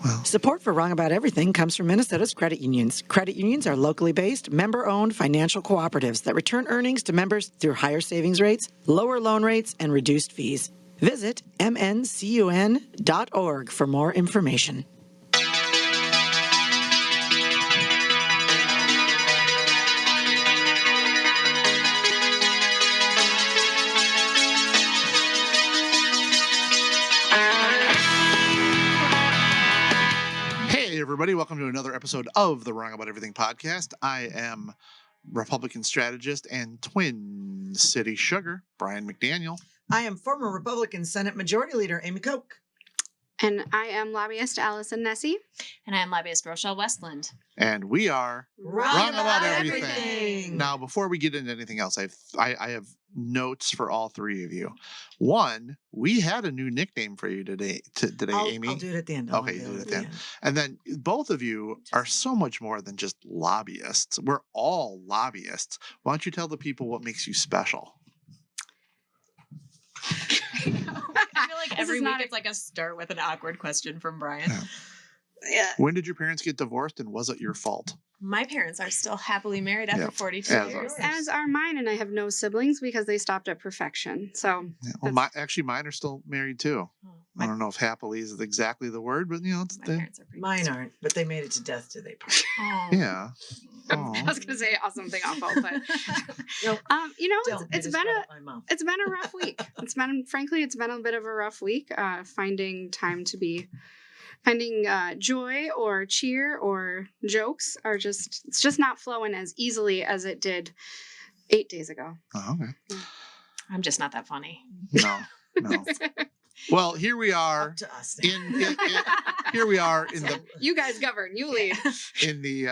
Well, Support for Wrong About Everything comes from Minnesota's credit unions. Credit unions are locally based, member-owned financial cooperatives that return earnings to members through higher savings rates, lower loan rates, and reduced fees. Visit mncun.org for more information. hey, everybody. Welcome to another episode of the Wrong About Everything podcast. I am Republican strategist and Twin City Sugar, Brian McDaniel. I am former Republican Senate Majority Leader Amy Koch. And I am lobbyist Allison Nesse. And I am lobbyist Rochelle Westlund. And we are Wrong About Everything. Now, before we get into anything else, I have notes for all three of you. One, we had a new nickname for you today, Amy. I'll do it at the end. Okay, you do it at the end. And then both of you are so much more than just lobbyists. We're all lobbyists. Why don't you tell the people what makes you special? I feel like every week it's like a start with an awkward question from Brian. Yeah. When did your parents get divorced, and was it your fault? My parents are still happily married after 42 years. As are mine, and I have no siblings because they stopped at perfection. So, Yeah. Well, mine are still married too. I don't know if happily is exactly the word, but My parents are pretty Mine aren't, but they made it to death till they part. yeah. I was going to say something awful, but it's been a rough week. It's been a bit of a rough week. Finding joy or cheer or jokes it's just not flowing as easily as it did 8 days ago. Oh, okay. I'm just not that funny. No. Well, here we are. Up to us. Here we are in the You guys govern. You lead. in the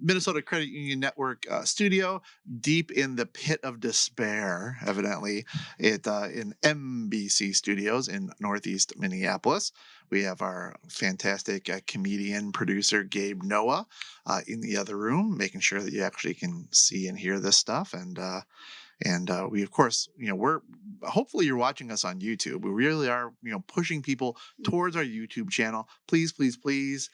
Minnesota Credit Union Network studio, deep in the pit of despair. Evidently, in MBC Studios in Northeast Minneapolis. We have our fantastic comedian producer Gabe Noah in the other room, making sure that you actually can see and hear this stuff. And we, of course, we're hopefully you're watching us on YouTube. We really are, pushing people towards our YouTube channel. Please, please, please,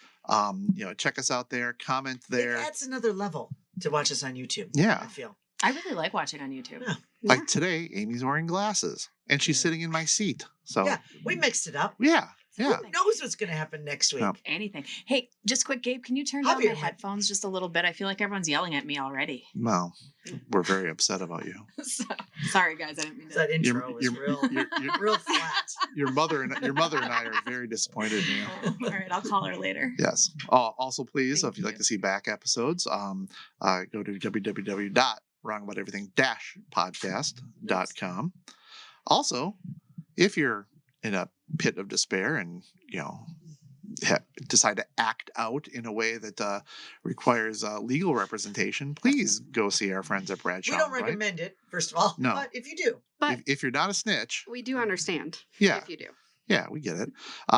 check us out there. Comment there. That's another level to watch us on YouTube. Yeah, I feel. I really like watching on YouTube. Yeah. Like today, Amy's wearing glasses and she's sitting in my seat. So yeah, we mixed it up. Yeah. Who knows what's going to happen next week? No. Anything. Hey, just quick, Gabe, can you turn down my headphones just a little bit? I feel like everyone's yelling at me already. Well, we're very upset about you. Sorry, guys, I didn't mean to. That intro was real flat. Your mother and I are very disappointed in you. All right, I'll call her later. Yes. Also, please, Thank if you'd like you. to see back episodes, go to www.wrongaboutEverything-podcast.com. Also, if you're in a pit of despair and decide to act out in a way that requires legal representation, please go see our friends at Bradshaw. We don't recommend it, first of all. No. But if you do. But if you're not a snitch, we do understand. Yeah. If you do. Yeah, we get it.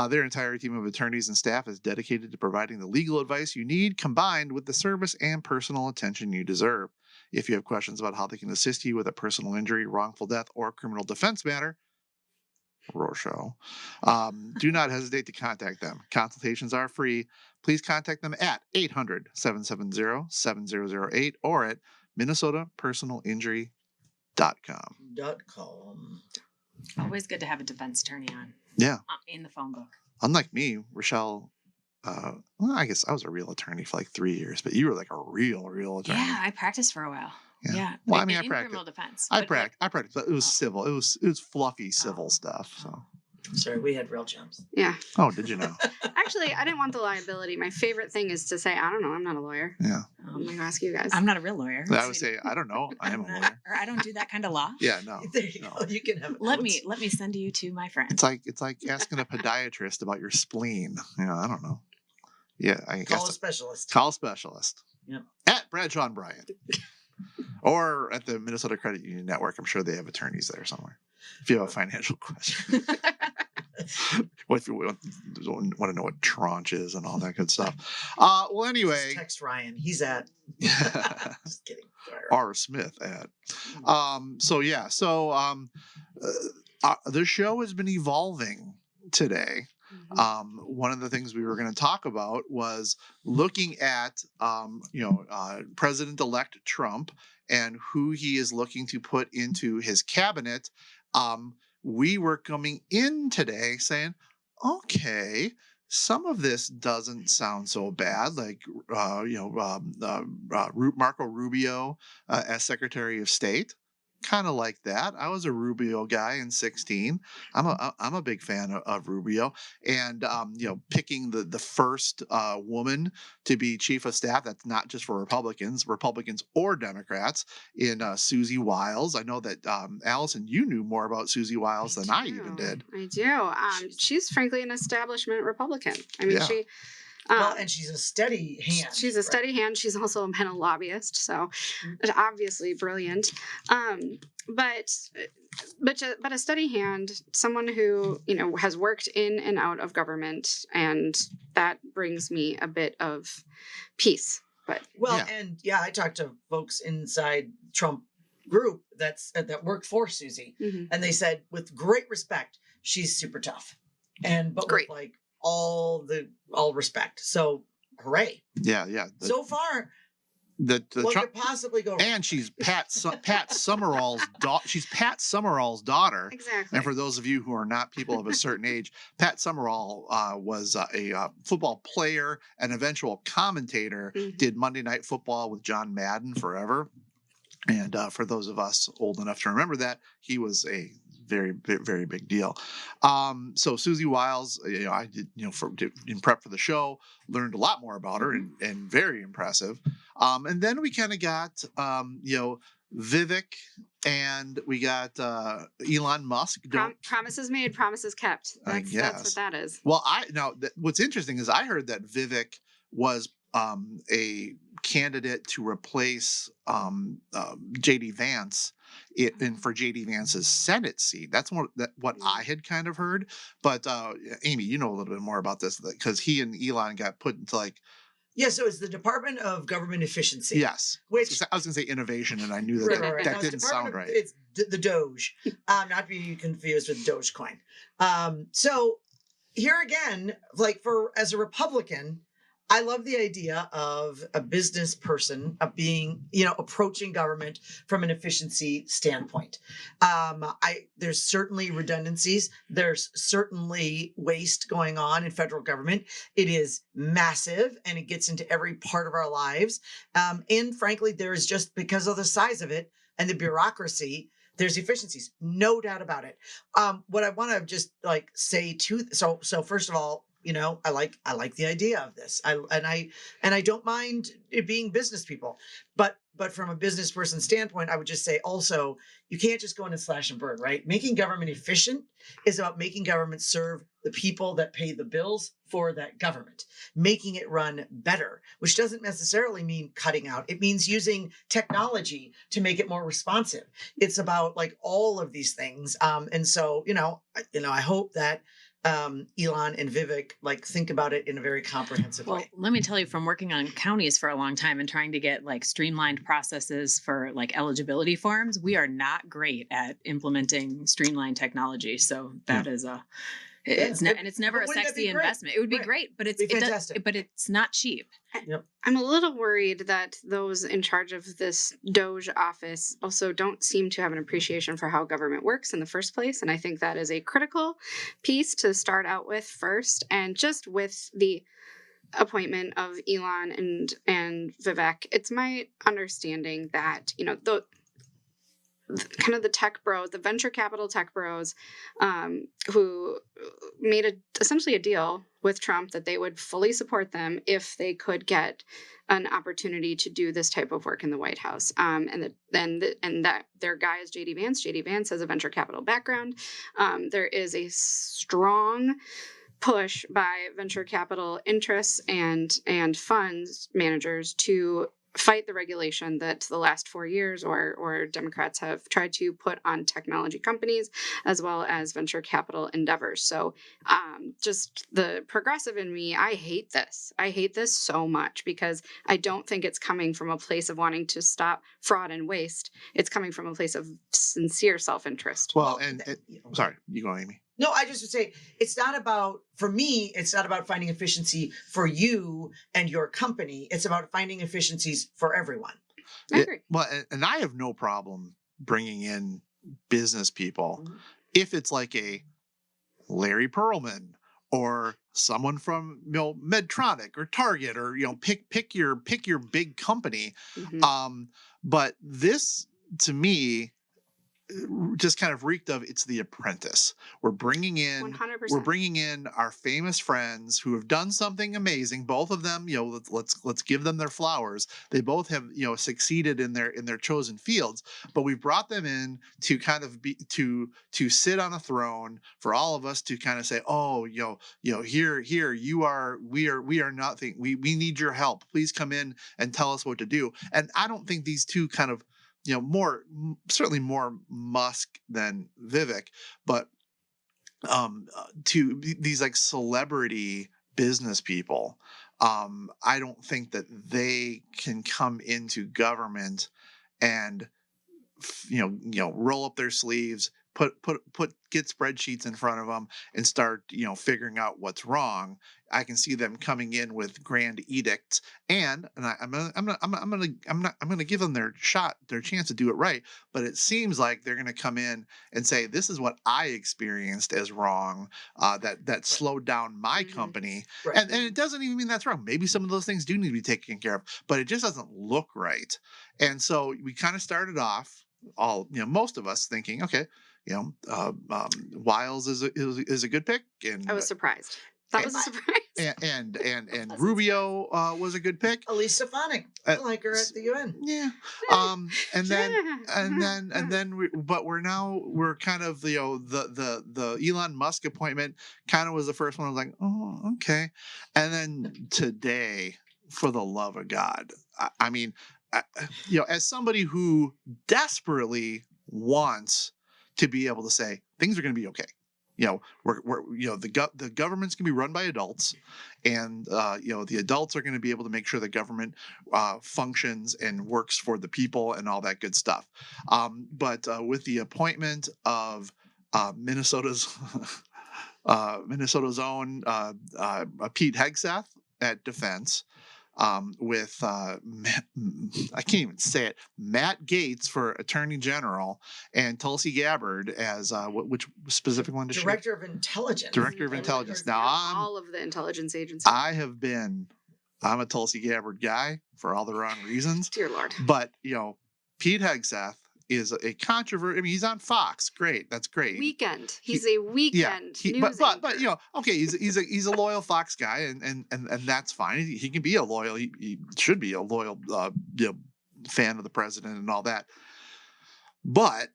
Their entire team of attorneys and staff is dedicated to providing the legal advice you need, combined with the service and personal attention you deserve. If you have questions about how they can assist you with a personal injury, wrongful death, or criminal defense matter, Rochelle, do not hesitate to contact them. Consultations are free. Please contact them at 800-770-7008 or at minnesotapersonalinjury.com. Always good to have a defense attorney on. Yeah. In the phone book. Unlike me, Rochelle, I guess I was a real attorney for like 3 years, but you were like a real attorney. Yeah, I practiced for a while. Yeah. Well, in I practiced. criminal defense. I practiced, but it was civil. It was fluffy civil stuff. So. Sorry, we had real jumps. Yeah. Oh, did you know? Actually, I didn't want the liability. My favorite thing is to say, I don't know. I'm not a lawyer. Yeah. I'm going to ask you guys. I'm not a real lawyer. I would say, I don't know. I am a lawyer. Or I don't do that kind of law. Yeah, no. There you go. You can have Let me send you to my friend. It's like asking a podiatrist about your spleen. I don't know. Yeah, I Call guess. a specialist. Call a specialist. Yep. At Bradshaw Bryant. Or at the Minnesota Credit Union Network. I'm sure they have attorneys there somewhere. If you have a financial question. What if you want to know what tranche is and all that good stuff? Well, anyway. Just text Ryan. He's at. Just kidding. Sorry, Ryan. R. Smith at. The show has been evolving today. One of the things we were going to talk about was looking at, President-elect Trump and who he is looking to put into his cabinet. We were coming in today saying, okay, some of this doesn't sound so bad. Like, Marco Rubio as Secretary of State. Kind of like that. I was a Rubio guy in 16. I'm a big fan of Rubio, and picking the first woman to be chief of staff. That's not just for Republicans or Democrats. In Susie Wiles. I know that Allison, you knew more about Susie Wiles than I even did. I do. She's frankly an establishment Republican. I mean, she. And she's a steady hand. She's a steady hand. She's also been a lobbyist, so obviously brilliant. But a steady hand, someone who has worked in and out of government, and that brings me a bit of peace. But I talked to folks inside Trump group that worked for Susie, and they said with great respect, she's super tough, but great. With like all respect. So hooray. Yeah. So far, what could possibly go wrong? And she's Pat Summerall's daughter. She's Pat Summerall's daughter. Exactly. And for those of you who are not people of a certain age, Pat Summerall was a football player and eventual commentator. Did Monday Night Football with John Madden forever. And for those of us old enough to remember that, he was a very, very big deal. So Susie Wiles, I did, in prep for the show, learned a lot more about her and very impressive. And then we kind of got, Vivek, and we got Elon Musk. Promises made, promises kept. That's what that is. Well, what's interesting is I heard that Vivek was a candidate to replace J.D. Vance for J.D. Vance's Senate seat. That's what I had kind of heard. But Amy, you know a little bit more about this because he and Elon got put into like. Yeah, so it's the Department of Government Efficiency. Yes. Which I was going to say innovation, and I knew that didn't sound right. It's the Doge, not to be confused with Dogecoin. So here again, as a Republican, I love the idea of a business person of being, approaching government from an efficiency standpoint. There's certainly redundancies. There's certainly waste going on in federal government. It is massive and it gets into every part of our lives. And frankly, there is just because of the size of it and the bureaucracy, there's efficiencies, no doubt about it. What I want to just say so first of all, I like the idea of this. I don't mind it being business people, but from a business person standpoint, I would just say also, you can't just go in and slash and burn, right? Making government efficient is about making government serve the people that pay the bills for that government, making it run better, which doesn't necessarily mean cutting out. It means using technology to make it more responsive. It's about all of these things. And so, I hope that Elon and Vivek think about it in a very comprehensive way. Let me tell you, from working on counties for a long time and trying to get streamlined processes for eligibility forms, we are not great at implementing streamlined technology. So that is it's never a sexy investment. It would be great, but it's not cheap. Yep. I'm a little worried that those in charge of this Doge office also don't seem to have an appreciation for how government works in the first place. And I think that is a critical piece to start out with first. And just with the appointment of Elon and Vivek, it's my understanding that, kind of the tech bros, the venture capital tech bros, who made essentially a deal with Trump that they would fully support them if they could get an opportunity to do this type of work in the White House. And that their guy is J.D. Vance. J.D. Vance has a venture capital background. There is a strong push by venture capital interests and funds managers to fight the regulation that the last 4 years or Democrats have tried to put on technology companies as well as venture capital endeavors. So just the progressive in me, I hate this. I hate this so much because I don't think it's coming from a place of wanting to stop fraud and waste. It's coming from a place of sincere self-interest. Well, sorry, you go, Amy. No, I just would say it's not about, for me, it's not about finding efficiency for you and your company. It's about finding efficiencies for everyone. I agree. Well, and I have no problem bringing in business people if it's like a Larry Perlman or someone from Medtronic or Target, or pick your big company. But this, to me, just kind of reeked of, it's The Apprentice. We're bringing in 100%. Our famous friends who have done something amazing. Both of them, let's give them their flowers. They both have succeeded in their chosen fields, but we brought them in to kind of be to sit on a throne for all of us to kind of say, oh, here we are nothing. We need your help. Please come in and tell us what to do. And I don't think these two kind of certainly more Musk than Vivek, but to these like celebrity business people, I don't think that they can come into government and roll up their sleeves, get spreadsheets in front of them and start figuring out what's wrong. I can see them coming in with grand edicts, and I'm gonna give them their chance to do it right. But it seems like they're gonna come in and say, this is what I experienced as wrong, that slowed down my company, and it doesn't even mean that's wrong. Maybe some of those things do need to be taken care of, but it just doesn't look right. And so we kind of started off, most of us thinking, okay, Wiles is a good pick, and I was surprised. That was a surprise. And Rubio was a good pick. Elise Stefanik, I like her at the UN. Yeah. And then we're kind of the Elon Musk appointment kind of was the first one. I was like, oh, okay. And then today, for the love of God, I mean, as somebody who desperately wants to be able to say things are going to be okay. The government's going to be run by adults, and the adults are going to be able to make sure the government functions and works for the people and all that good stuff. But with the appointment of Minnesota's own Pete Hegseth at Defense, with I can't even say it, Matt Gaetz for Attorney General, and Tulsi Gabbard as which specific one? Director of Intelligence. Director of Intelligence. Now all of the intelligence agencies. I'm a Tulsi Gabbard guy for all the wrong reasons. Dear Lord. But Pete Hegseth is a controversy. I mean, he's on Fox. Great, that's great. Weekend. He's a weekend. News but okay, he's a loyal Fox guy, and that's fine. He can be a loyal. He should be a loyal fan of the president and all that. But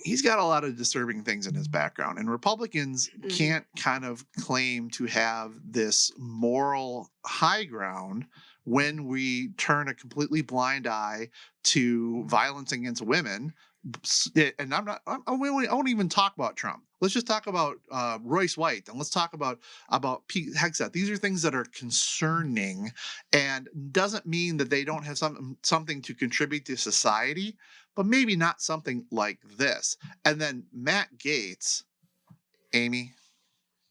he's got a lot of disturbing things in his background, and Republicans can't kind of claim to have this moral high ground when we turn a completely blind eye to violence against women. And I won't even talk about Trump. Let's just talk about Royce White, and let's talk about Pete Hegseth. These are things that are concerning, and doesn't mean that they don't have something to contribute to society, but maybe not something like this. And then Matt Gaetz, Amy.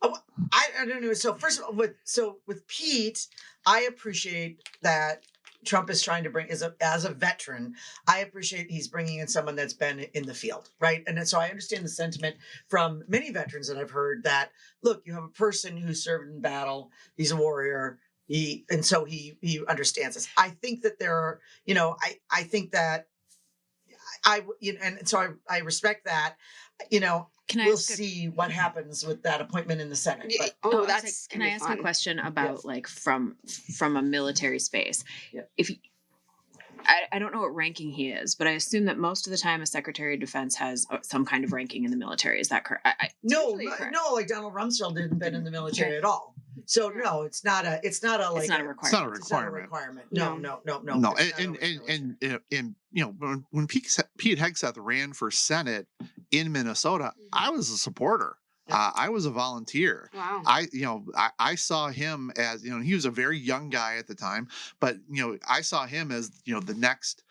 Oh, I don't know. So first of all, with Pete, I appreciate that Trump is trying to bring, as a veteran, I appreciate he's bringing in someone that's been in the field, right? And so I understand the sentiment from many veterans that I've heard that, look, you have a person who served in battle, he's a warrior, and so he understands this. I think that there are, I think that and so I respect that, we'll see what happens with that appointment in the Senate. But, Can I ask a question about from a military space? Yeah. If I don't know what ranking he is, but I assume that most of the time a Secretary of Defense has some kind of ranking in the military. Is that correct? No, like Donald Rumsfeld didn't been in the military at all. So no, it's not a requirement. It's not a requirement. No. And when Pete Hegseth ran for Senate in Minnesota, I was a supporter. I was a volunteer. Wow. I saw him as, he was a very young guy at the time, but I saw him as, the next,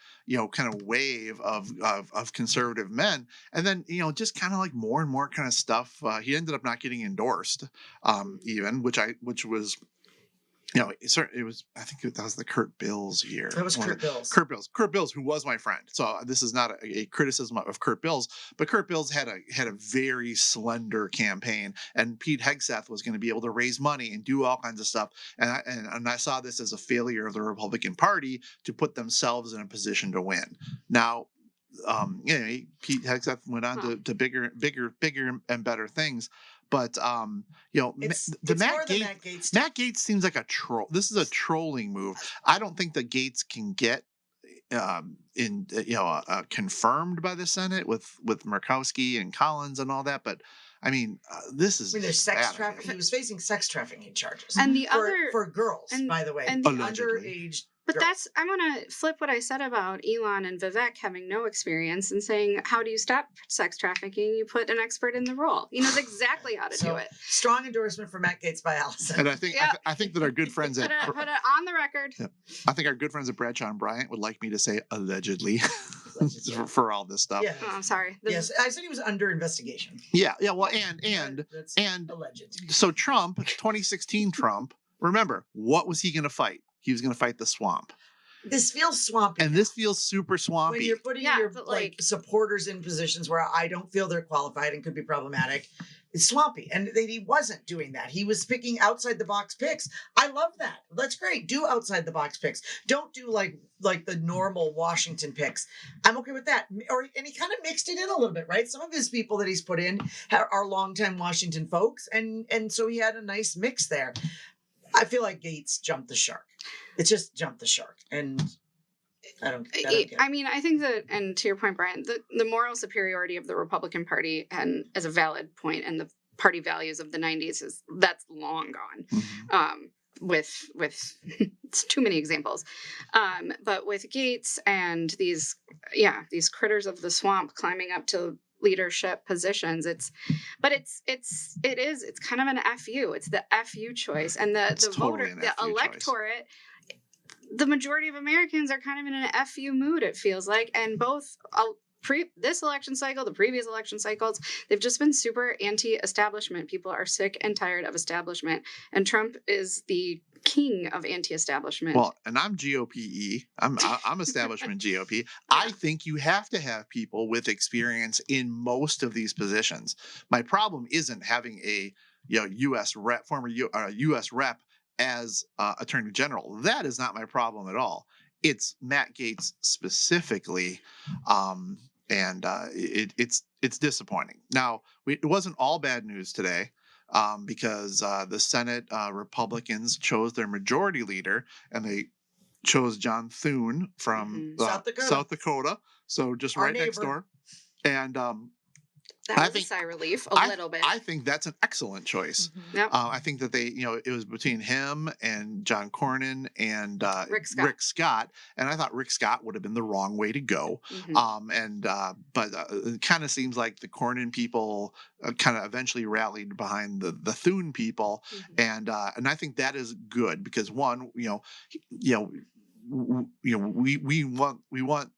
kind of wave of conservative men. And then, just kind of like more and more kind of stuff. He ended up not getting endorsed, even, which was, it was, I think that was the Kurt Bills year. That was Kurt Bills. Kurt Bills, who was my friend. So this is not a criticism of Kurt Bills, but Kurt Bills had a very slender campaign, and Pete Hegseth was going to be able to raise money and do all kinds of stuff. And I saw this as a failure of the Republican Party to put themselves in a position to win. Now, Pete Hegseth went on to bigger and better things. But Matt Gaetz seems like a troll. This is a trolling move. I don't think that Gaetz can get confirmed by the Senate with Murkowski and Collins and all that. But I mean, this is there's sex trafficking. He was facing sex trafficking charges, and for girls, by the way, and underage. But I'm going to flip what I said about Elon and Vivek having no experience and saying, how do you stop sex trafficking? You put an expert in the role. He knows exactly how to do it. Strong endorsement for Matt Gaetz by Allison. And I think that our good friends put it on the record. Yeah. I think our good friends at Bradshaw Bryant would like me to say allegedly for all this stuff. Yeah. Oh, I'm sorry. Yes, I said he was under investigation. Yeah. Well, and alleged. So Trump, 2016 Trump, remember, what was he going to fight? He was going to fight the swamp. This feels swampy. And this feels super swampy. When you're putting your supporters in positions where I don't feel they're qualified and could be problematic, it's swampy. And he wasn't doing that. He was picking outside the box picks. I love that. That's great. Do outside the box picks. Don't do like the normal Washington picks. I'm okay with that. And he kind of mixed it in a little bit, right? Some of his people that he's put in are longtime Washington folks. And so he had a nice mix there. I feel like Gaetz jumped the shark. It's just jumped the shark. And I don't get it. I mean, I think that, and to your point, Brian, the moral superiority of the Republican Party, and as a valid point, and the party values of the 90s, that's long gone. Mm-hmm. With it's too many examples. But with Gaetz and these critters of the swamp climbing up to leadership positions, it's kind of an FU. It's the FU choice, and the totally voter, the electorate, the majority of Americans are kind of in an FU mood, it feels like, and both this election cycle, the previous election cycles, they've just been super anti-establishment. People are sick and tired of establishment, and Trump is the king of anti-establishment. Well, and I'm GOP-y. I'm establishment GOP. Yeah. I think you have to have people with experience in most of these positions. My problem isn't having a former U.S. rep as Attorney General. That is not my problem at all. It's Matt Gaetz specifically. And it's disappointing. Now, it wasn't all bad news today, because the Senate Republicans chose their majority leader, and they chose John Thune from South Dakota. So just right next door. And that was a sigh of relief, a little bit. I think that's an excellent choice. Mm-hmm. Yep. I think that it was between him and John Cornyn and Rick Scott. And I thought Rick Scott would have been the wrong way to go. Mm-hmm. But it kind of seems like the Cornyn people kind of eventually rallied behind the Thune people. Mm-hmm. And I think that is good because one, we want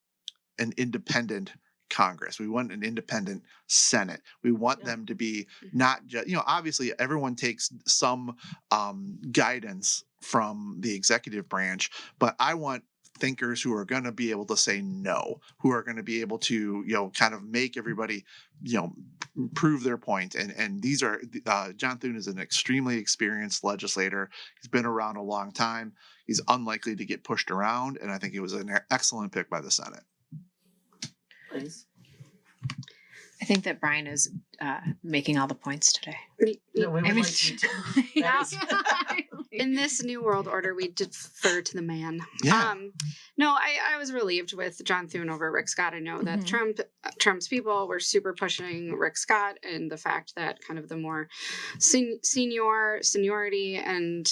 an independent Congress. We want an independent Senate. We want them to be not just, obviously everyone takes some guidance from the executive branch, but I want thinkers who are going to be able to say no, who are going to be able to, kind of make everybody, prove their point. And these are, John Thune is an extremely experienced legislator. He's been around a long time. He's unlikely to get pushed around. And I think it was an excellent pick by the Senate. Please. I think that Brian is making all the points today. No, we would like you to. In this new world order, we defer to the man. Yeah. No, I was relieved with John Thune over Rick Scott. I know that Trump's people were super pushing Rick Scott, and the fact that kind of the more seniority and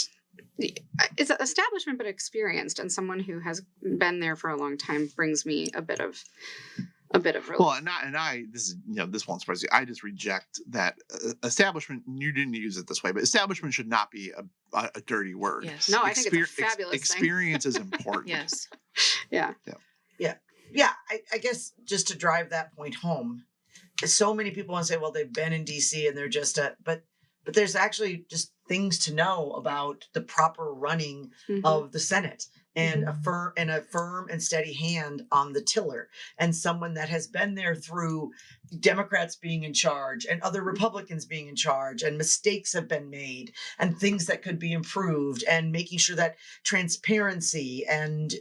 it's establishment but experienced, and someone who has been there for a long time brings me a bit of relief. Well, and I this is this won't surprise you. I just reject that establishment. You didn't use it this way, but establishment should not be a dirty word. Yes. No, I think it's a fabulous experience is important. Yes. Yeah. Yeah, I guess just to drive that point home, so many people want to say, well, they've been in DC and they're just but there's actually just things to know about the proper running of the Senate, and a firm and steady hand on the tiller, and someone that has been there through Democrats being in charge and other Republicans being in charge, and mistakes have been made and things that could be improved, and making sure that transparency and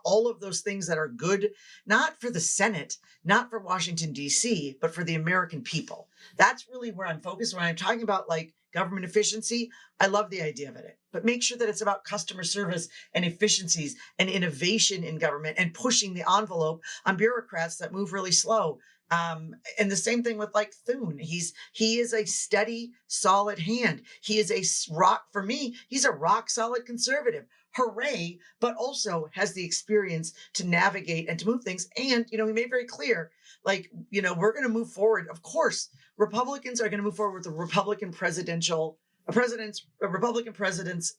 all of those things that are good, not for the Senate, not for Washington DC, but for the American people. That's really where I'm focused when I'm talking about like government efficiency. I love the idea of it, but make sure that it's about customer service and efficiencies and innovation in government and pushing the envelope on bureaucrats that move really slow. And the same thing with like Thune. He is a steady, solid hand. He is for me, he's a rock solid conservative. Hooray, but also has the experience to navigate and to move things. And, he made very clear, like, we're going to move forward. Of course, Republicans are going to move forward with a Republican president's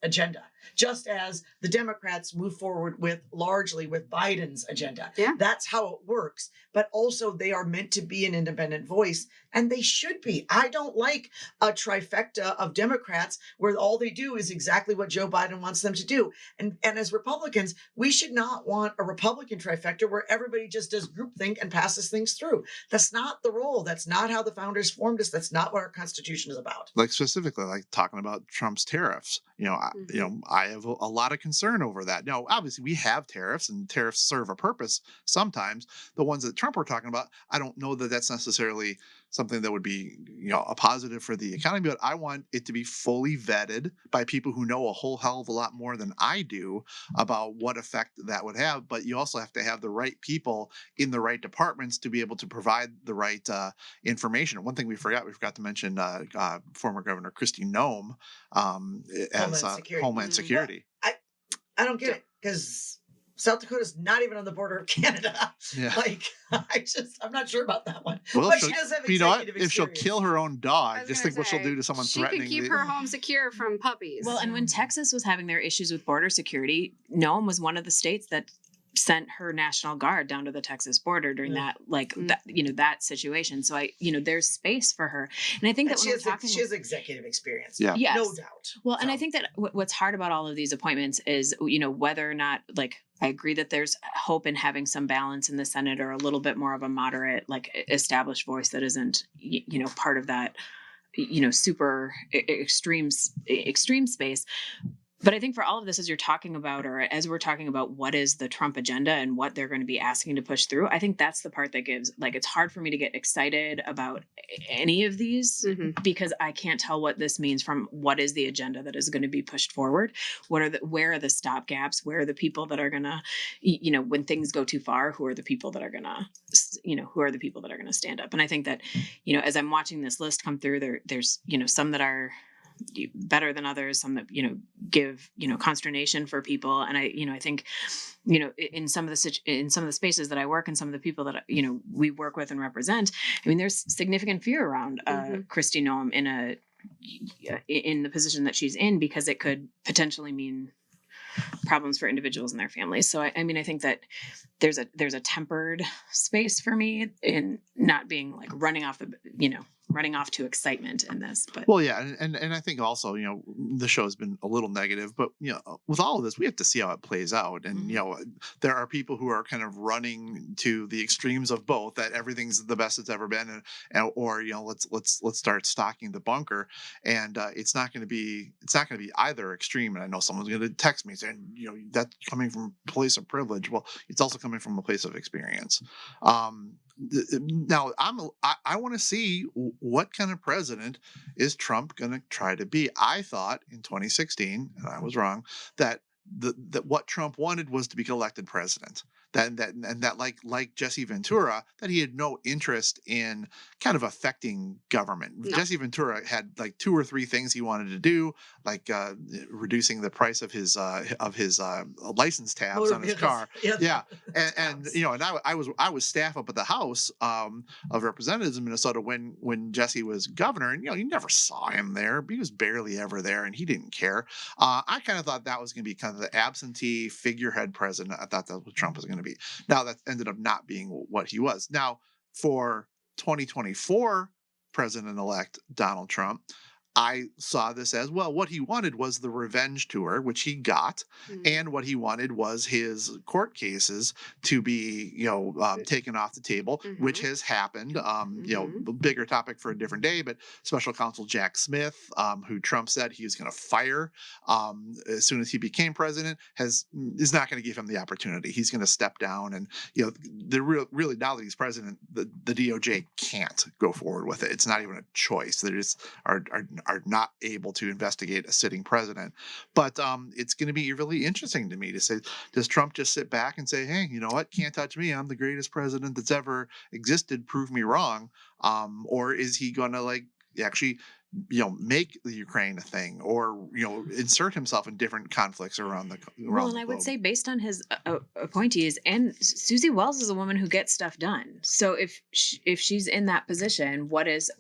agenda, just as the Democrats move forward largely with Biden's agenda. Yeah. That's how it works. But also they are meant to be an independent voice, and they should be. I don't like a trifecta of Democrats where all they do is exactly what Joe Biden wants them to do. And as Republicans, we should not want a Republican trifecta where everybody just does groupthink and passes things through. That's not the role. That's not how the founders formed us. That's not what our Constitution is about. Like specifically, like talking about Trump's tariffs, I have a lot of concern over that. Now, obviously, we have tariffs, and tariffs serve a purpose. Sometimes the ones that Trump were talking about, I don't know that that's necessarily something that would be, a positive for the economy, but I want it to be fully vetted by people who know a whole hell of a lot more than I do about what effect that would have. But you also have to have the right people in the right departments to be able to provide the right information. One thing we forgot to mention former Governor Kristi Noem as Homeland Security. I don't get it, because South Dakota's not even on the border of Canada. Yeah. Like, I'm not sure about that one. Well, but she does have executive experience. If she'll kill her own dog, just think what she'll do to someone threatening. She could keep her home secure from puppies. Well, and when Texas was having their issues with border security, Noem was one of the states that sent her National Guard down to the Texas border during that situation. So there's space for her. And I think that she has executive experience. Yeah. Yes. No doubt. Well, and I think that what's hard about all of these appointments is, whether or not, like, I agree that there's hope in having some balance in the Senate, or a little bit more of a moderate, like, established voice that isn't, part of that, super extreme space. But I think for all of this, as you're talking about, or as we're talking about what is the Trump agenda and what they're going to be asking to push through, I think that's the part that gives, like, it's hard for me to get excited about any of these, because I can't tell what this means from what is the agenda that is going to be pushed forward. Where are the stopgaps? Where are the people that are going to, when things go too far, who are the people that are going to, stand up? And I think that, as I'm watching this list come through, there's, some that are better than others, some that give consternation for people, and I think in some of the spaces that I work, and some of the people that we work with and represent, I mean, there's significant fear around Kristi Noem in the position that she's in, because it could potentially mean problems for individuals and their families. So I mean, I think that there's a tempered space for me in not being like running off to excitement in this. But well, yeah, and I think also the show has been a little negative, but with all of this, we have to see how it plays out. And there are people who are kind of running to the extremes of both, that everything's the best it's ever been, or let's start stocking the bunker. And it's not going to be either extreme. And I know someone's going to text me saying that's coming from a place of privilege. Well, it's also coming from a place of experience. Now I want to see what kind of president is Trump going to try to be. I thought in 2016, and I was wrong, that what Trump wanted was to be elected president. That like Jesse Ventura, that he had no interest in kind of affecting government. No. Jesse Ventura had like 2 or 3 things he wanted to do, like reducing the price of his license tabs on his car. Yeah, and I was staff up at the House of Representatives in Minnesota when Jesse was governor, and you never saw him there. He was barely ever there, and he didn't care. I kind of thought that was going to be kind of the absentee figurehead president. I thought that's what Trump was going to be. be. Now that ended up not being what he was. Now for 2024 President-elect Donald Trump, I saw this as, well, what he wanted was the revenge tour, which he got, and what he wanted was his court cases to be, taken off the table, which has happened. Bigger topic for a different day, but Special Counsel Jack Smith, who Trump said he was going to fire as soon as he became president, is not going to give him the opportunity. He's going to step down, and really now that he's president, the DOJ can't go forward with it. It's not even a choice. They just are not able to investigate a sitting president. But it's going to be really interesting to me to say, does Trump just sit back and say, hey, you know what? Can't touch me. I'm the greatest president that's ever existed. Prove me wrong. Or is he going to actually make the Ukraine a thing, or insert himself in different conflicts around the I would say, based on his appointees, and Susie Wells is a woman who gets stuff done. So if she's in that position, what is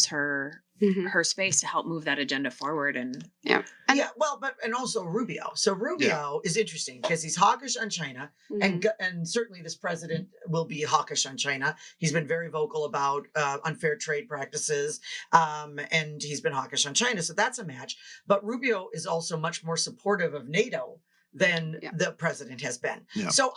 her her space to help move that agenda forward? And and also Rubio. So Rubio is interesting because he's hawkish on China, and certainly this president will be hawkish on China. He's been very vocal about unfair trade practices, and he's been hawkish on China. So that's a match. But Rubio is also much more supportive of NATO than the president has been. Yeah. So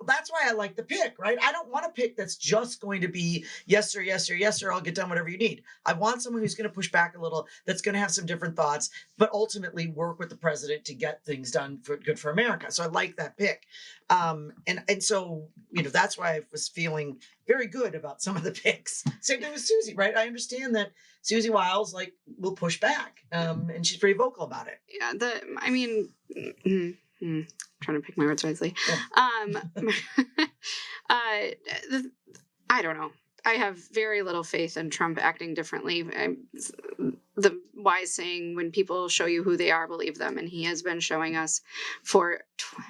that's why I like the pick, right? I don't want a pick that's just going to be yes, sir, yes, sir, yes, sir, I'll get done whatever you need. I want someone who's going to push back a little, that's going to have some different thoughts, but ultimately work with the president to get things done good for America. So I like that pick. And so, that's why I was feeling very good about some of the picks. Same thing with Susie, right? I understand that Susie Wiles will push back, and she's pretty vocal about it. Yeah. Trying to pick my words wisely. Yeah. I don't know. I have very little faith in Trump acting differently. The wise saying, when people show you who they are, believe them. And he has been showing us for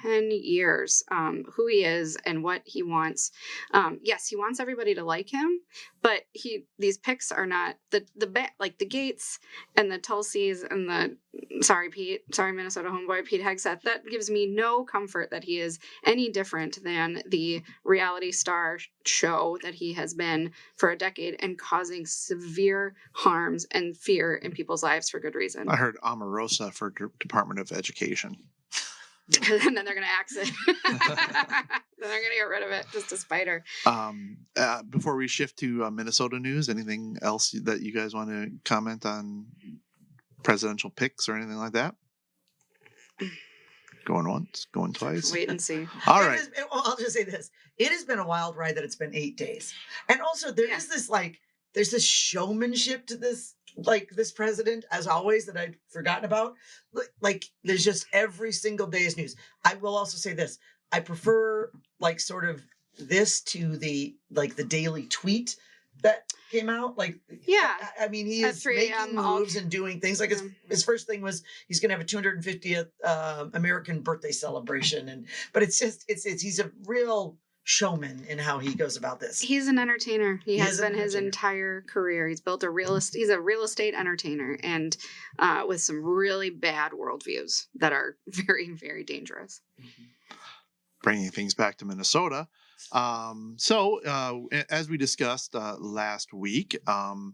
10 years who he is and what he wants. Yes, he wants everybody to like him, but these picks are not the Gates and the Tulsi's and Minnesota homeboy Pete Hegseth. That gives me no comfort that he is any different than the reality star show that he has been for a decade, and causing severe harms and fear in people's lives for good reason. I heard Omarosa for Department of Education. And then they're going to axe it. Then they're going to get rid of it just to spite her. Before we shift to Minnesota news, anything else that you guys want to comment on presidential picks or anything like that? Going once, going twice. Wait and see. All right. I'll just say this. It has been a wild ride that it's been 8 days. And also there is this there's this showmanship to this president, as always, that I'd forgotten about. There's just every single day is news. I will also say this. I prefer sort of this to the daily tweet that came out. I mean, he is making moves and doing things. His first thing was he's going to have a 250th American birthday celebration. But he's a real showman in how he goes about this. He's an entertainer. He has been his entire career. He's built he's a real estate entertainer, and with some really bad worldviews that are very, very dangerous. Bringing things back to Minnesota. So as we discussed last week, the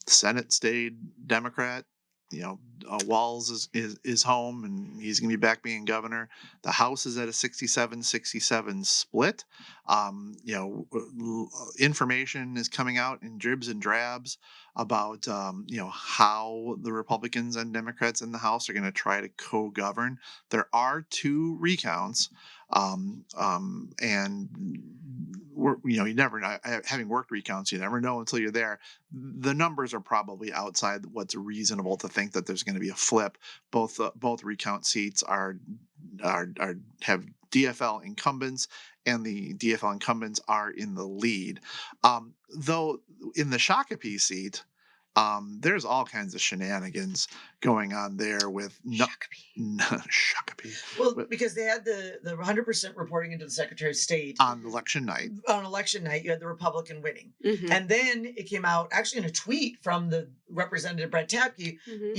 Senate stayed Democrat. Walz is home, and he's going to be back being governor. The House is at a 67-67 split. Information is coming out in dribs and drabs about how the Republicans and Democrats in the House are going to try to co-govern. There are 2 recounts, and you never know. Having worked recounts, you never know until you're there. The numbers are probably outside what's reasonable to think that there's going to be a flip. Both recount seats have DFL incumbents, and the DFL incumbents are in the lead. Though in the Shakopee seat, there's all kinds of shenanigans going on there with Shakopee. Well, because they had the 100% reporting into the Secretary of State on election night. On election night, you had the Republican winning, and then it came out actually in a tweet from the Representative Brett Tapke.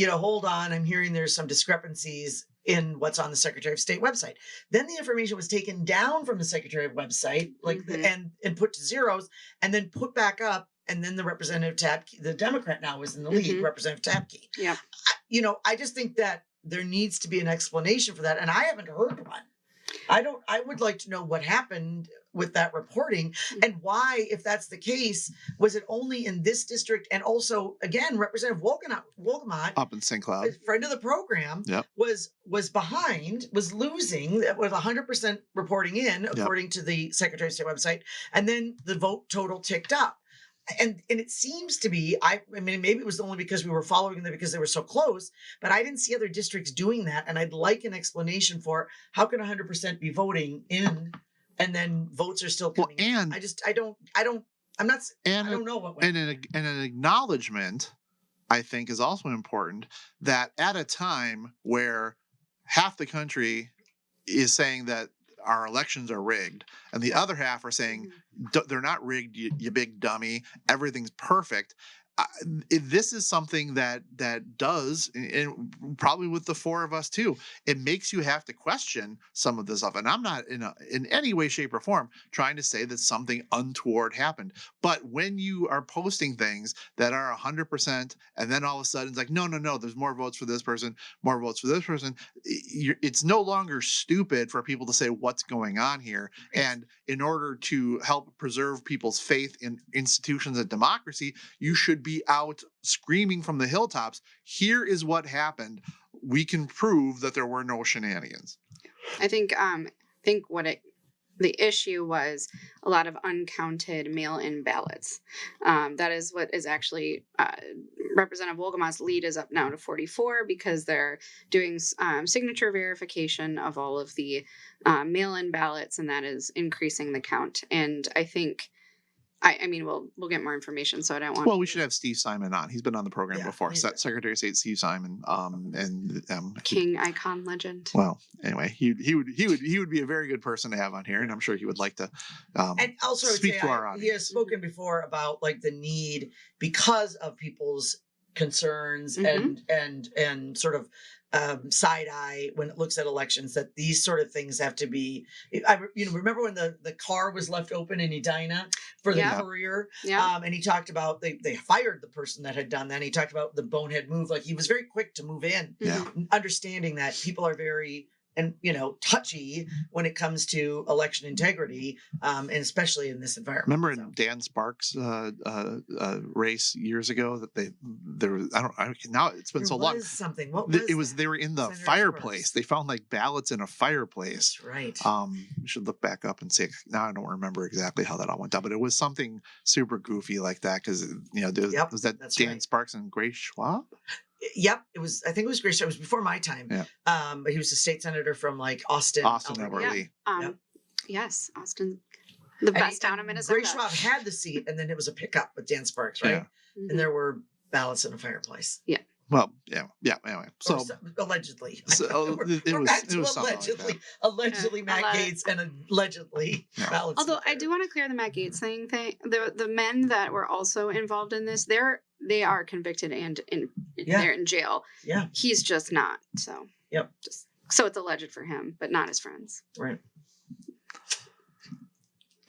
Hold on, I'm hearing there's some discrepancies in what's on the Secretary of State website. Then the information was taken down from the Secretary of website, and put to zeros, and then put back up. And then the Representative Tapke, the Democrat now is in the lead, Representative Tapke. Yeah. I just think that there needs to be an explanation for that. And I haven't heard one. I would like to know what happened with that reporting and why, if that's the case, was it only in this district? And also, again, Representative Wolgamott up in St. Cloud, friend of the program, was behind, was losing, with 100% reporting in, according to the Secretary of State website. And then the vote total ticked up. And it seems to be, I mean, maybe it was only because we were following them because they were so close, but I didn't see other districts doing that. And I'd like an explanation for how can 100% be voting in and then votes are still coming in. I don't know what went. And an acknowledgement, I think, is also important that at a time where half the country is saying that our elections are rigged, and the other half are saying they're not rigged, you big dummy, everything's perfect. This is something that does, and probably with the four of us too, it makes you have to question some of this stuff. And I'm not in any way, shape, or form trying to say that something untoward happened. But when you are posting things that are 100%, and then all of a sudden it's like, no, there's more votes for this person, more votes for this person. It's no longer stupid for people to say what's going on here. And in order to help preserve people's faith in institutions and democracy, you should be out screaming from the hilltops, here is what happened. We can prove that there were no shenanigans. I think the issue was a lot of uncounted mail-in ballots. That is what is actually Representative Wolgamott's lead is up now to 44 because they're doing signature verification of all of the mail-in ballots, and that is increasing the count. And I think I mean, we'll get more information, so I don't want. Well, we should have Steve Simon on. He's been on the program before. Secretary of State Steve Simon, and King, icon, legend. Well, anyway, he would be a very good person to have on here, and I'm sure he would like to. And also, speak to our audience. He has spoken before about like the need because of people's concerns and sort of side eye when it looks at elections, that these sort of things have to be. Remember when the car was left open in Edina for the courier, and he talked about they fired the person that had done that. And he talked about the bonehead move, like he was very quick to move in, understanding that people are very touchy when it comes to election integrity, and especially in this environment. Remember in Dan Sparks' race years ago that there was now it's been so long. Something. What was they were in the Senator fireplace. Sparks. They found like ballots in a fireplace. That's right. We should look back up and see. Now I don't remember exactly how that all went down, but it was something super goofy like that because was that Dan Sparks and Grace Schwab? Yep, it was. I think it was Grace. It was before my time. Yeah. But he was a state senator from like Austin, Alberta. Yes, Austin, the best town in Minnesota. Grace Schwab had the seat, and then it was a pickup with Dan Sparks, right? Yeah. And there were ballots in a fireplace. Yeah. Well, yeah. Anyway, so allegedly, it was allegedly, allegedly Matt Gaetz and allegedly ballots. Although I do want to clear the Matt Gaetz thing. The men that were also involved in this, they are convicted and they're in jail. Yeah, he's just not. So so it's alleged for him, but not his friends. Right.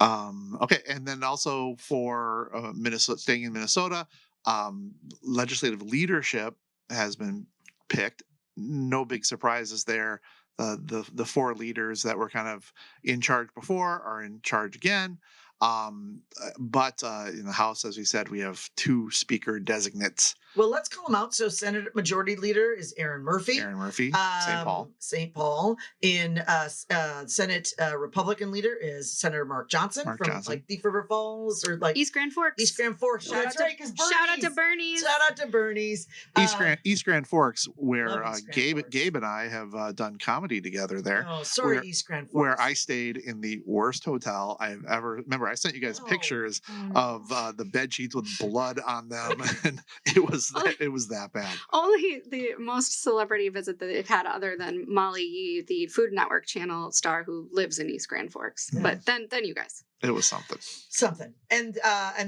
Okay, and then also for Minnesota, staying in Minnesota, legislative leadership has been picked. No big surprises there. The four leaders that were kind of in charge before are in charge again. But in the House, as we said, we have two speaker designates. Well, let's call them out. So Senate Majority Leader is Aaron Murphy. St. Paul. In Senate Republican Leader is Senator Mark Johnson like Thief River Falls or like East Grand Forks. Shout out to Bernie's. Shout out to Bernie's. East Grand Forks, where Gabe and I have done comedy together there. Oh, sorry, East Grand Forks. Where I stayed in the worst hotel I've ever. Remember, I sent you guys pictures of the bed sheets with blood on them, and it was that bad. Only the most celebrity visit that they've had, other than Molly Yee, the Food Network channel star who lives in East Grand Forks. Yeah. But then you guys. It was something. And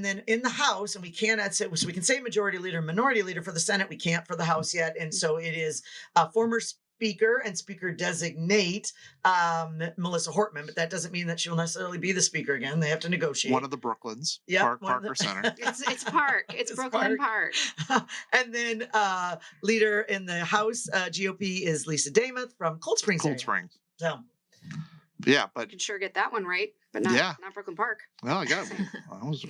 then in the House, and we cannot say, so we can say Majority Leader, Minority Leader for the Senate. We can't for the House yet. And so it is former speaker and speaker designate Melissa Hortman, but that doesn't mean that she'll necessarily be the speaker again. They have to negotiate. One of the Brooklyns, Yep, Park or Center. It's Park. It's Brooklyn Park. And then leader in the House GOP is Lisa Damuth from Cold Springs. Cold area. Spring. So Yeah, You but can sure get that one right, but not Yeah. not Brooklyn Park. well, I got it. I was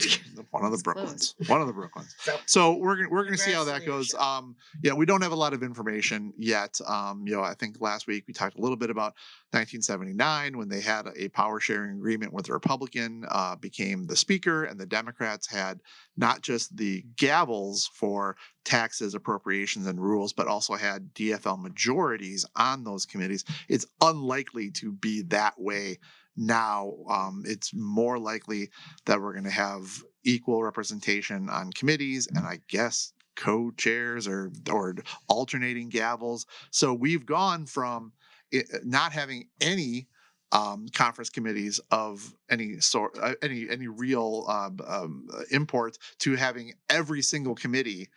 one of the It's close. Brooklyns. One of the Brooklyns. So, So we're gonna see how that goes. Congrats, Yeah, we don't have a lot of information yet. I think last week we talked a little bit about 1979 when they had a power sharing agreement with the Republican, became the speaker, and the Democrats had not just the gavels for taxes, appropriations, and rules, but also had DFL majorities on those committees. It's unlikely to be that way now. It's more likely that we're going to have equal representation on committees, and I guess co-chairs or alternating gavels. So we've gone from not having any conference committees of any sort, any real import, to having every single committee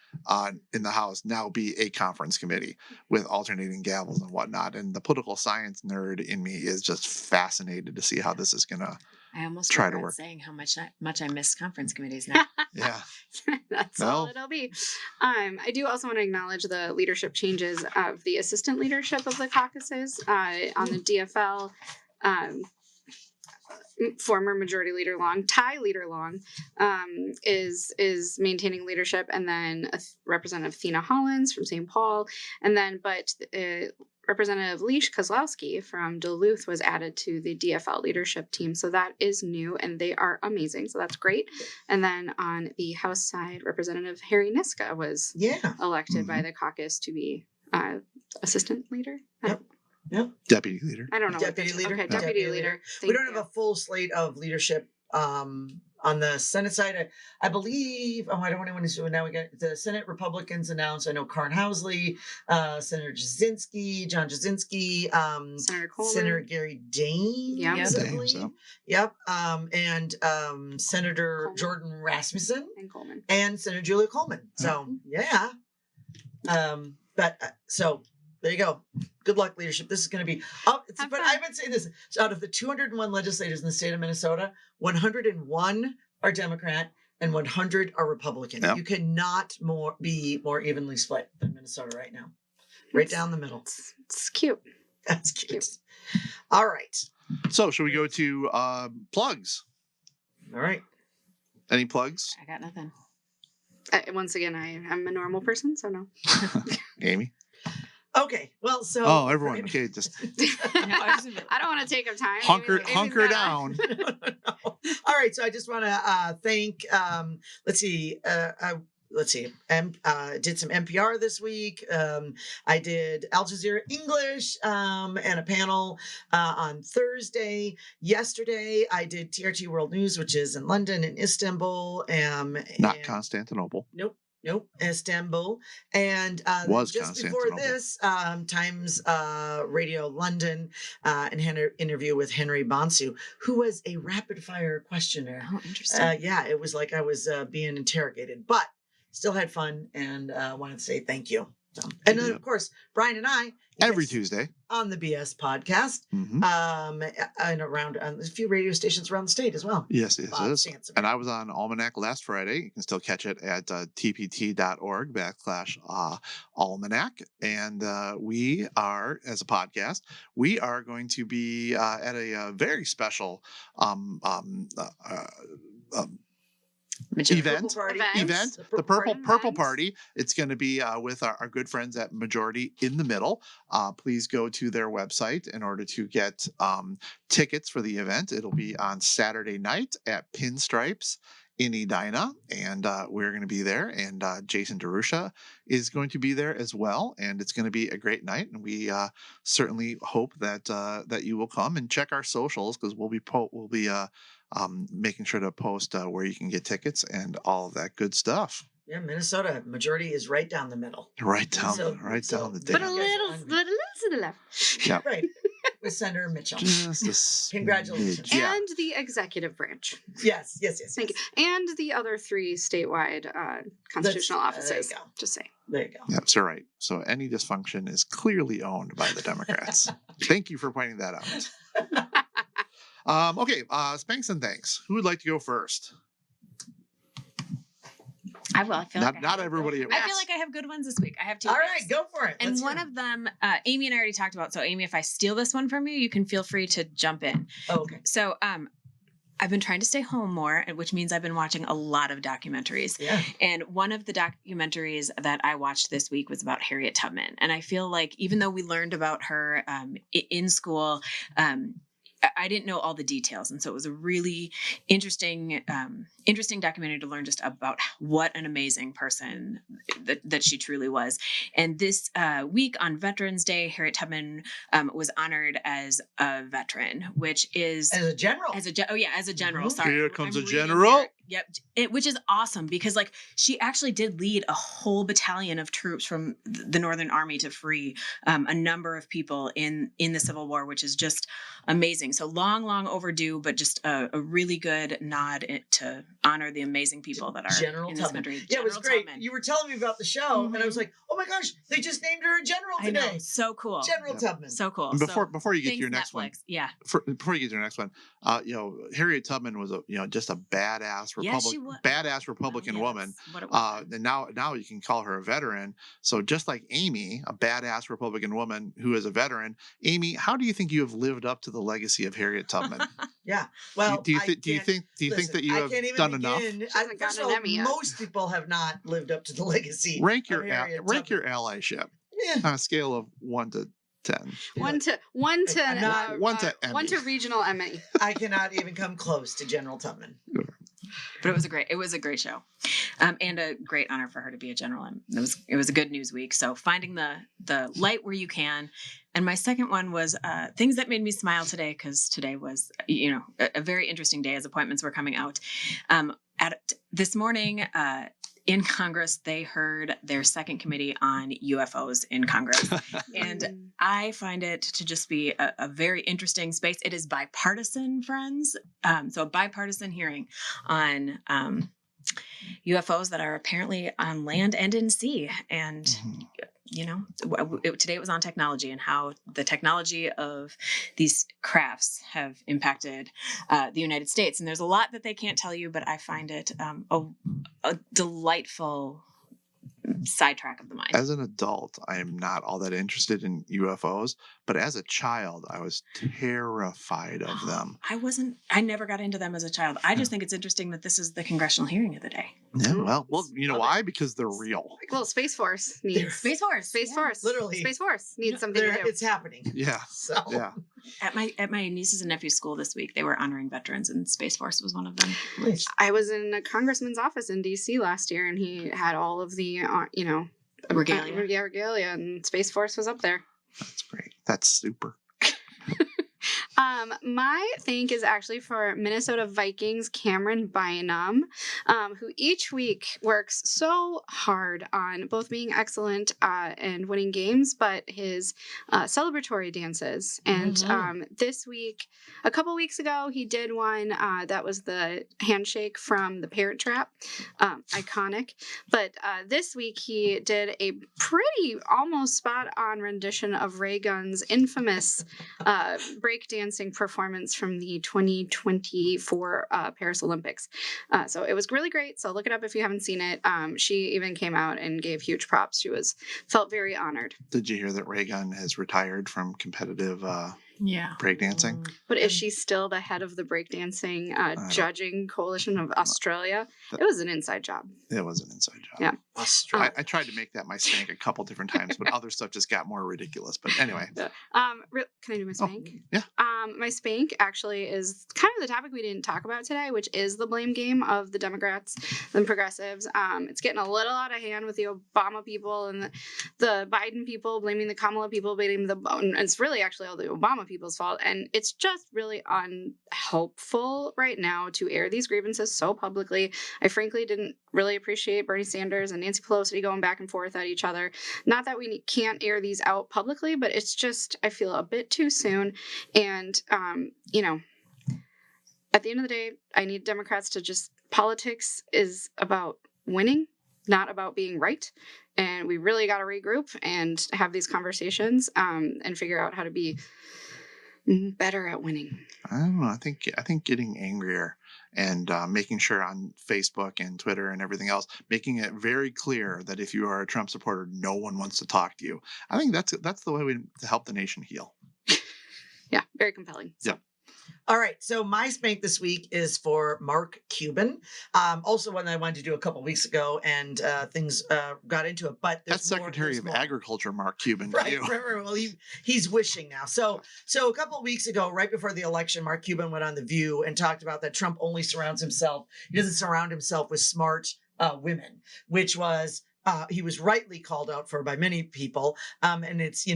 in the House now be a conference committee with alternating gavels and whatnot. And the political science nerd in me is just fascinated to see how this is gonna. I almost Try to regret work. saying how much I miss conference committees now. Yeah. That's all Well. it'll be. I do also want to acknowledge the leadership changes of the assistant leadership of the caucuses on the DFL. Former Majority Leader Long, Ty Leader Long, is maintaining leadership, and then Representative Thina Hollins from St. Paul, and then Representative Leish Kozlowski from Duluth was added to the DFL leadership team. So that is new, and they are amazing. So that's great. And then on the House side, Representative Harry Niska was elected by the caucus to be assistant leader. Yep. Deputy leader. I don't know. Deputy leader. Okay, deputy leader. We don't have a full slate of leadership on the Senate side. I believe. I don't want anyone to do it now. We got the Senate Republicans announced. I know Karn Housley, Senator John Jasinski, Senator Coleman. Senator Gary Daines. Yep. I Daines, believe. yep. Yep. And Senator Coleman. Jordan Rasmussen And Coleman. and Senator Julia Coleman. So yeah. So there you go. Good luck, leadership. This is going to be up. Have But fun. I would say this: out of the 201 legislators in the state of Minnesota, 101 are Democrat and 100 are Republican. Yep. You cannot be more evenly split than Minnesota right now. Right down the middle. It's cute. That's cute. All right. So should we go to plugs? All right. Any plugs, I got nothing. Once again, I'm a normal person, so no. Amy? Okay. Well, so. Oh, everyone. Okay, just I don't want to take up time. hunker Amy's got- down. No. All right. So I just want to thank. Let's see. Did some NPR this week. I did Al Jazeera English and a panel on Thursday. Yesterday, I did TRT World News, which is in London and Istanbul. Not and- Constantinople. Nope, Istanbul. And Was just before Constantinople. this, Times Radio London, and interview with Henry Bonsu, who was a rapid fire questioner. Oh, interesting. Yeah, it was like I was being interrogated, but still had fun, and wanted to say thank you. So, and then, of course, Brian and I, Every yes, Tuesday. on the BS podcast, Mhm. and around a few radio stations around the state as well. Yes, it Bob is. Sansom. And I was on Almanac last Friday. You can still catch it at tpt.org/almanac. And we are, as a podcast, we are going to be at a very special event. Purple Party. Event, the Purple Party. It's going to be with our good friends at Majority in the Middle. Please go to their website in order to get tickets for the event. It'll be on Saturday night at Pinstripes in Edina, and we're going to be there. And Jason DeRusha is going to be there as well, and it's going to be a great night. And we certainly hope that that you will come and check our socials, because we'll be making sure to post where you can get tickets and all of that good stuff. Yeah, Minnesota Majority is right down the middle. Right down, So- down the so- day. But a Yeah. little to the left. Yeah. Right. with Senator Mitchell. Just a Congratulations. smidge, yeah. And the executive branch. Yes. Thank you. And the other 3 statewide constitutional offices. There you go. Just saying. There you go. That's right. So any dysfunction is clearly owned by the Democrats. Thank you for pointing that out. Okay, Spanks and Thanks. Who would like to go first? I will. I feel like Not everybody at once. I feel like I have good ones this week. I have 2. All picks. right, go for it. And Let's one hear of them, Amy and I already talked about. So, Amy, if I steal this one from you, you can feel free to jump in. them. Oh, okay. So, I've been trying to stay home more, which means I've been watching a lot of documentaries. Yeah. And one of the documentaries that I watched this week was about Harriet Tubman. And I feel like even though we learned about her in school, I didn't know all the details. And so it was a really interesting documentary to learn just about what an amazing person that she truly was. And this week on Veterans Day, Harriet Tubman was honored as a veteran, which is As a general. as a general. Mhm. Sorry, Here comes a reading general. here. Yep, which is awesome because like she actually did lead a whole battalion of troops from the Northern Army to free a number of people in the Civil War, which is just amazing. So long overdue, but just a really good nod to honor the amazing people that are General in this Tubman. country. Yeah, it was General great. Tubman. You were telling me about the show, and I was Mhm. like, "Oh my gosh, they just named her a general I know, today." so cool. General Yeah. Tubman. So cool. And So before you get to thanks, your next Netflix. one, Yeah. before you get to your next one, Harriet Tubman was just a badass Yes, she was. Republican Oh, woman. yes, what it was. And now you can call her a veteran. So just like Amy, a badass Republican woman who is a veteran, Amy, how do you think you have lived up to the legacy of Harriet Tubman? Yeah. Well, do you I think listen, that you I have can't even done begin. enough? She hasn't First gotten of an all, Emmy yet. most people have not lived up to the legacy. Rank of Harriet Tubman. your allyship Yeah. on a scale of 1 to 10. One to One to one to Emmy. regional Emmy. I cannot even come close to General Tubman. But it was a great show, and a great honor for her to be a general. And it was a good news week. So finding the light where you can. And my second one was things that made me smile today, because today was a very interesting day as appointments were coming out. This morning. In Congress, they heard their second committee on UFOs in Congress. And I find it to just be a very interesting space. It is bipartisan, friends. So a bipartisan hearing on UFOs that are apparently on land and in sea. And, today it was on technology and how the technology of these crafts have impacted the United States. And there's a lot that they can't tell you, but I find it a delightful sidetrack of the mind. As an adult, I am not all that interested in UFOs, but as a child, I was terrified of them. I never got into them as a child. I just think it's interesting that this is the congressional hearing of the day. Yeah, well, you know why? Because they're real. Well, Space Force needs Space Force. Literally. Space Force needs something to do. It's happening. Yeah. So Yeah. At my nieces and nephews' school this week, they were honoring veterans, and Space Force was one of them. nice. I was in a congressman's office in DC last year, and he had all of the regalia, and Space Force was up there. That's great. That's super. My thank is actually for Minnesota Vikings Cameron Bynum, who each week works so hard on both being excellent and winning games, but his celebratory dances. And this week, a couple weeks ago, he did one that was the handshake from The Parent Trap, iconic. But this week, he did a pretty almost spot-on rendition of Ray Gunn's infamous breakdancing performance from the 2024 Paris Olympics. So it was really great. So look it up if you haven't seen it. She even came out and gave huge props. She felt very honored. Did you hear that Ray Gunn has retired from competitive breakdancing? But is she still the head of the breakdancing judging coalition of Australia? It was an inside job. It was an inside job. Yeah. I tried to make that my spank a couple different times, but other stuff just got more ridiculous. But anyway. Can I do my spank? Yeah. My spank actually is kind of the topic we didn't talk about today, which is the blame game of the Democrats and progressives. It's getting a little out of hand with the Obama people and the Biden people blaming the Kamala people, it's really actually all the Obama normal people's fault. And it's just really unhelpful right now to air these grievances so publicly. I frankly didn't really appreciate Bernie Sanders and Nancy Pelosi going back and forth at each other. Not that we can't air these out publicly, but it's just, I feel a bit too soon. And, at the end of the day, I need Democrats to just, politics is about winning, not about being right. And we really got to regroup and have these conversations and figure out how to be better at winning. I don't know. I think getting angrier and making sure on Facebook and Twitter and everything else, making it very clear that if you are a Trump supporter, no one wants to talk to you. I think that's the way to help the nation heal. Yeah, very compelling. So. Yeah. All right. So my spank this week is for Mark Cuban. Also one that I wanted to do a couple weeks ago, and things got into it. But that's Secretary of Agriculture Mark Cuban. Right. Well, he's wishing now. So a couple of weeks ago, right before the election, Mark Cuban went on The View and talked about that Trump only surrounds himself. He doesn't surround himself with smart women, which was. He was rightly called out for by many people. And it's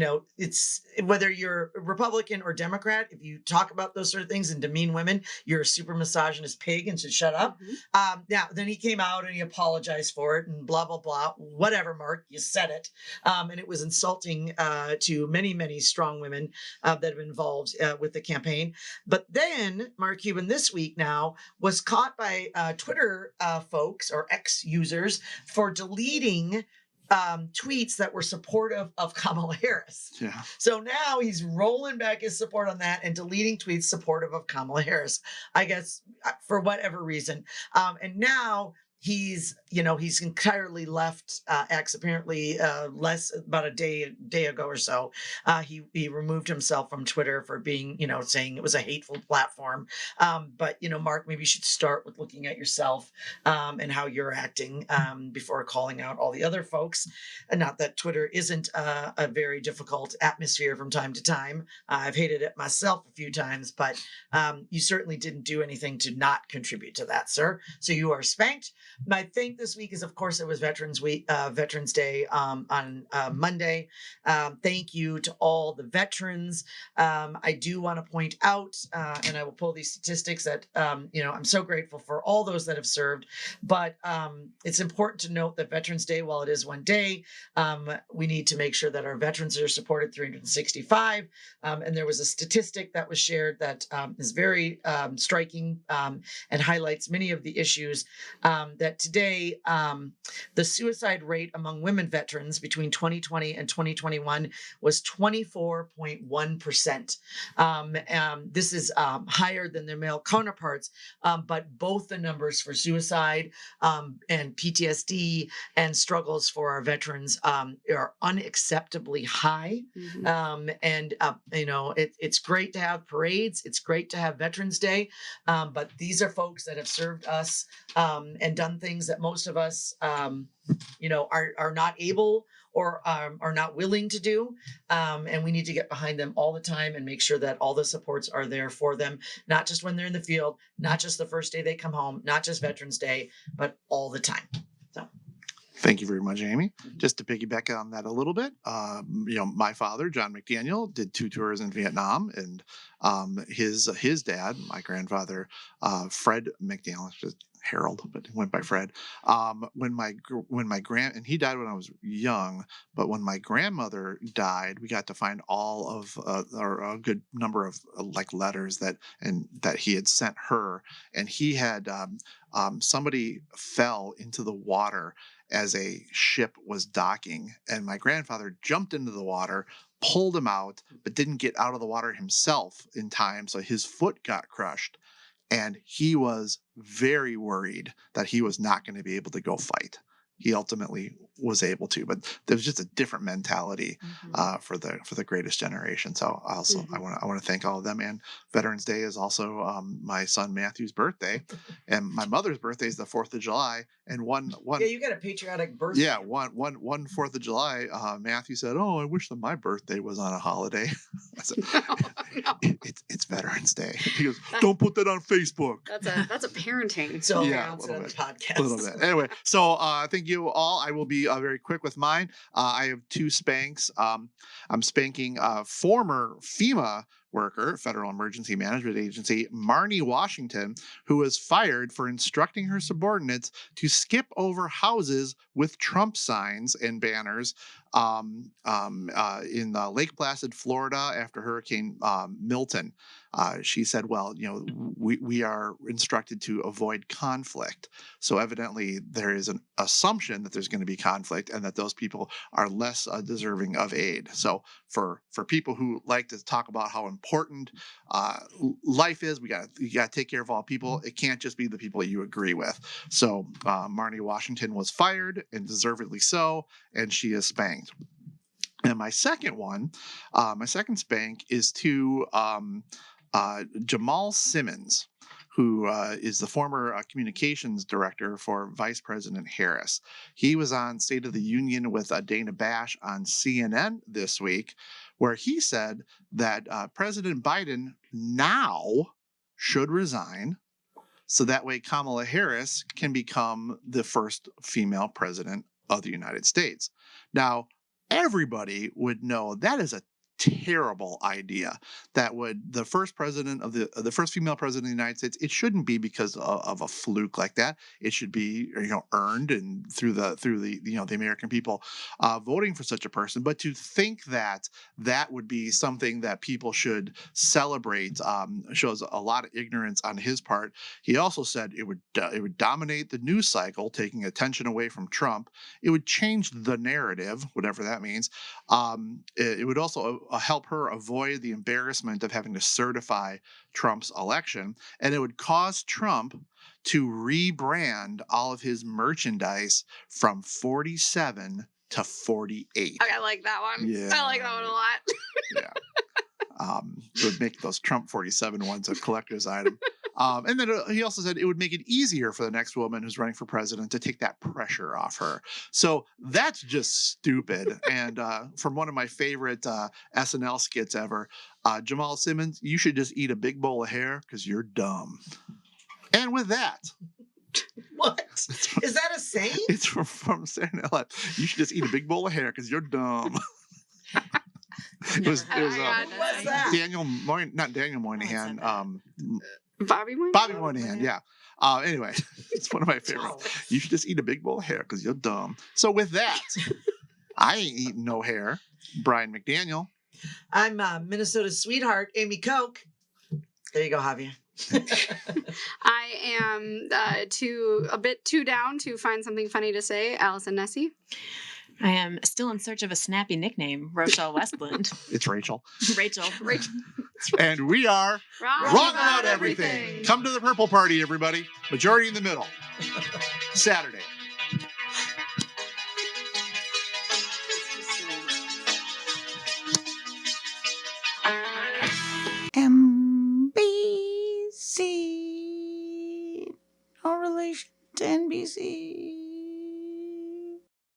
whether you're a Republican or Democrat, if you talk about those sort of things and demean women, you're a super misogynist pig and should shut up. Mm-hmm. Now, then he came out and he apologized for it and blah, blah, blah. Whatever, Mark, you said it. And it was insulting to many, many strong women that have been involved with the campaign. But then Mark Cuban this week now was caught by Twitter folks or ex-users for deleting tweets that were supportive of Kamala Harris. Yeah. So now he's rolling back his support on that and deleting tweets supportive of Kamala Harris, I guess, for whatever reason. And now he's entirely left X. Apparently, about a day ago or so, he removed himself from Twitter for being, saying it was a hateful platform. But Mark, maybe you should start with looking at yourself and how you're acting before calling out all the other folks. And not that Twitter isn't a very difficult atmosphere from time to time. I've hated it myself a few times, but you certainly didn't do anything to not contribute to that, sir. So you are spanked. My thing this week is, of course, it was Veterans Day on Monday. Thank you to all the veterans. I do want to point out, and I will pull these statistics that, I'm so grateful for all those that have served. But it's important to note that Veterans Day, while it is one day, we need to make sure that our veterans are supported 365. And there was a statistic that was shared that is very striking and highlights many of the issues that today, the suicide rate among women veterans between 2020 and 2021 was 24.1%. This is higher than their male counterparts, but both the numbers for suicide and PTSD and struggles for our veterans are unacceptably high. Mm-hmm. It's great to have parades. It's great to have Veterans Day, but these are folks that have served us and done things that most of us, are not able or are not willing to do. And we need to get behind them all the time and make sure that all the supports are there for them, not just when they're in the field, not just the first day they come home, not just Veterans Day, but all the time. So. Thank you very much, Amy. Just to piggyback on that a little bit, my father, John McDaniel, did 2 tours in Vietnam, and his dad, my grandfather, Fred McDaniel, Harold, but he went by Fred. And he died when I was young, but when my grandmother died, we got to find all of or a good number of letters that he had sent her, and he had somebody fell into the water as a ship was docking, and my grandfather jumped into the water, pulled him out, but didn't get out of the water himself in time, so his foot got crushed. And he was very worried that he was not going to be able to go fight. He ultimately was able to, but there was just a different mentality for the greatest generation. So also, I want to thank all of them. And Veterans Day is also my son Matthew's birthday, and my mother's birthday is the 4th of July. And one you got a patriotic birthday. Yeah, one 4th of July. Matthew said, "Oh, I wish that my birthday was on a holiday." I said, no. It's Veterans Day. He goes, "Don't put that on Facebook." That's a parenting. So yeah, a little bit. Podcast. A little bit. Anyway, so thank you all. I will be very quick with mine. I have 2 spanks. I'm spanking former FEMA worker, Federal Emergency Management Agency, Marnie Washington, who was fired for instructing her subordinates to skip over houses with Trump signs and banners in Lake Placid, Florida, after Hurricane Milton. She said, well, we are instructed to avoid conflict. So evidently there is an assumption that there's going to be conflict and that those people are less deserving of aid. So for people who like to talk about how important life is, you got to take care of all people. It can't just be the people that you agree with. So Marnie Washington was fired, and deservedly so, and she is spanked. And my second spank is to Jamal Simmons, who is the former communications director for Vice President Harris. He was on State of the Union with Dana Bash on CNN this week, where he said that President Biden now should resign, so that way Kamala Harris can become the first female president of the United States. Now, everybody would know that is a terrible idea. That would the first president of the first female president of the United States, it shouldn't be because of a fluke like that. It should be earned and through the American people voting for such a person. But to think that would be something that people should celebrate shows a lot of ignorance on his part. He also said it would dominate the news cycle, taking attention away from Trump. It would change the narrative, whatever that means. It would also help her avoid the embarrassment of having to certify Trump's election, and it would cause Trump to rebrand all of his merchandise from 47 to 48. I like that one. Yeah. I like that one a lot. Yeah. It would make those Trump 47 ones a collector's item. And then he also said it would make it easier for the next woman who's running for president to take that pressure off her. So that's just stupid. And from one of my favorite SNL skits ever, Jamal Simmons, you should just eat a big bowl of hair because you're dumb. And with that. What? Is that a saying? It's from Saturday Night Live. You should just eat a big bowl of hair because you're dumb. It was not Daniel Moynihan. Bobby Moynihan? Bobby Moynihan, yeah. Anyway, it's one of my favorites. You should just eat a big bowl of hair because you're dumb. So with that, I ain't eating no hair. Brian McDaniel. I'm Minnesota's sweetheart, Amy Koch. There you go, Javier. I am a bit too down to find something funny to say, Allison Nesse. I am still in search of a snappy nickname, Rochelle Westlund. It's Rachel. Rachel. And we are Wrong About Everything. Come to the Purple Party, everybody. Majority in the middle. Saturday. NBC. No relation to NBC.